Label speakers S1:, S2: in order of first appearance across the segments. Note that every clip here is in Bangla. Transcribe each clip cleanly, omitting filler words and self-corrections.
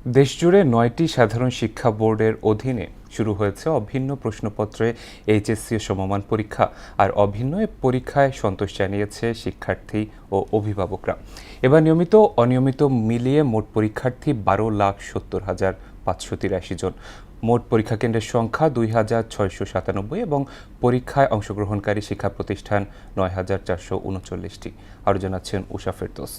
S1: দেশজুড়ে ৯টি সাধারণ শিক্ষা বোর্ডের অধীনে শুরু হয়েছে অভিন্ন প্রশ্নপত্রে এইচএসসি সমমান পরীক্ষা। আর অভিন্ন পরীক্ষায় সন্তোষ জানিয়েছে শিক্ষার্থী ও অভিভাবকরা। এবার নিয়মিত অনিয়মিত মিলিয়ে মোট পরীক্ষার্থী ১২,৭০,৫৮৩ জন। মোট পরীক্ষা কেন্দ্রের সংখ্যা ২,৬৯৭ এবং পরীক্ষায় অংশগ্রহণকারী শিক্ষা প্রতিষ্ঠান ৯,৪৩৯টি। আরও জানাচ্ছেন উষা ফেরদৌস।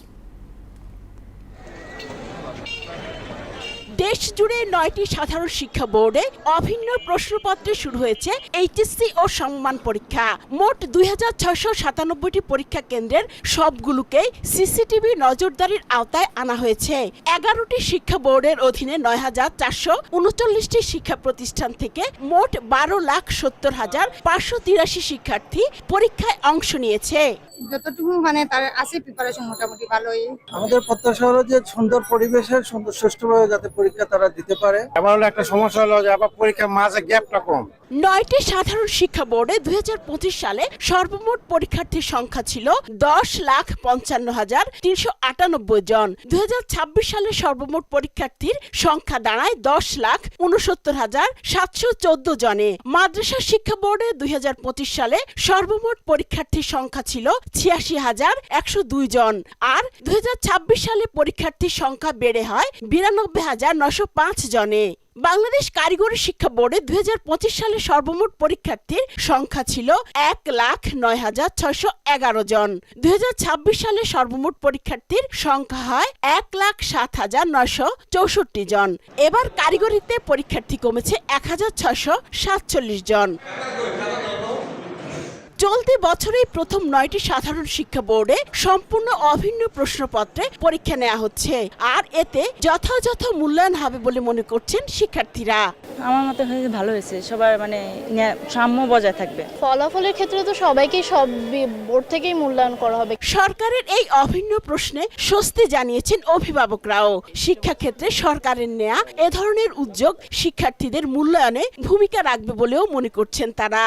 S2: দেশ জুড়ে ৯টি সাধারণ শিক্ষা বোর্ডে অভিন্ন প্রশ্নপত্রে শুরু হয়েছে এইচএসসি ও সমমান পরীক্ষা। মোট ২,৬৯৭টি পরীক্ষা কেন্দ্রের সবগুলোকেই সিসিটিভি নজরদারির আওতায় আনা হয়েছে। ১১টি শিক্ষা বোর্ডের অধীনে ৯,৪৩৯টি শিক্ষা প্রতিষ্ঠান থেকে মোট ১২,৭০,৫৮৩ শিক্ষার্থী পরীক্ষায় অংশ নিয়েছে।
S3: যতটুকু তার আছে প্রিপারেশন মোটামুটি ভালোই।
S4: আমাদের প্রত্যাশা হলো যে সুন্দর পরিবেশে সুষ্ঠুভাবে যাতে পরীক্ষা তারা দিতে পারে। আমার হলো একটা সমস্যা হলো যে আবার পরীক্ষার মাঝে গ্যাপটা কম।
S2: ৯টি সাধারণ শিক্ষা বোর্ডে ২০২৫ সালে সর্বমোট পরীক্ষার্থীর সংখ্যা ছিল ১০,৫৫,৩৯৮ জন। ২০২৬ সালে সর্বমোট পরীক্ষার্থীর সংখ্যা দাঁড়ায় ১০,৬৯,৭১৪ জনে। মাদ্রাসা শিক্ষা বোর্ডে ২০২৫ সালে সর্বমোট পরীক্ষার্থীর সংখ্যা ছিল ৮৬,১০২ জন। আর ২০২৬ সালে পরীক্ষার্থীর সংখ্যা বেড়ে হয় ৯২,৯০৫ জনে। বাংলাদেশ কারিগরি শিক্ষা বোর্ডে ২০২৫ সালে সর্বমোট পরীক্ষার্থীর সংখ্যা ছিল ১,০৯,৬১১ জন। ২০২৬ সালে সর্বমোট পরীক্ষার্থীর সংখ্যা হয় ১,০৭,৯৬৪ জন। এবার কারিগরিতে পরীক্ষার্থী কমেছে ১,৬৪৭ জন। চলতি বছরেই প্রথম ৯টি সাধারণ শিক্ষা বোর্ডে সম্পূর্ণ অভিন্ন প্রশ্নপত্রে পরীক্ষা নেওয়া হচ্ছে। আর এতে যথাযথ মূল্যায়ন হবে বলে মনে করছেন শিক্ষার্থীরা।
S5: আমার মতে ভালো হয়েছে, সবার সাম্য বজায় থাকবে।
S6: ফলাফলের ক্ষেত্রে তো সবাইকে সব বোর্ড থেকেই মূল্যায়ন করা হবে।
S2: সরকারের এই অভিন্ন প্রশ্নে স্বস্তি জানিয়েছেন অভিভাবকরাও। শিক্ষাক্ষেত্রে সরকারের নেয়া এ ধরনের উদ্যোগ শিক্ষার্থীদের মূল্যায়নে ভূমিকা রাখবে বলেও মনে করছেন তারা।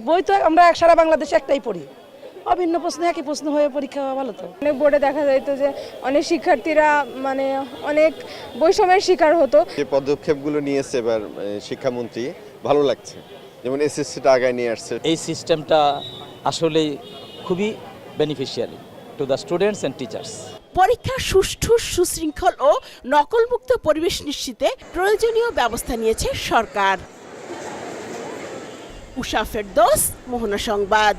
S7: বই তো আমরা সারা বাংলাদেশে একটাই পড়ি, অভিন্ন প্রশ্ন একই প্রশ্ন হয়ে পরীক্ষা ভালো তো।
S8: অনেক বোর্ডে দেখা যাইতো যে অনেক শিক্ষার্থীরা অনেক বৈষম্যের শিকার হতো।
S9: যে পদক্ষেপগুলো নিয়েছে এবার শিক্ষামন্ত্রী, ভালো লাগছে। যেমন এসএসসিটা আগায় নিয়ে আসছে।
S10: এই সিস্টেমটা আসলে খুবই beneficiary to the students and teachers.
S2: পরীক্ষা সুষ্ঠু, সুশৃঙ্খল ও নকলমুক্ত পরিবেশ নিশ্চিতে প্রয়োজনীয় ব্যবস্থা নিয়েছে সরকার। উষা ফেরদৌস, মোহনা সংবাদ।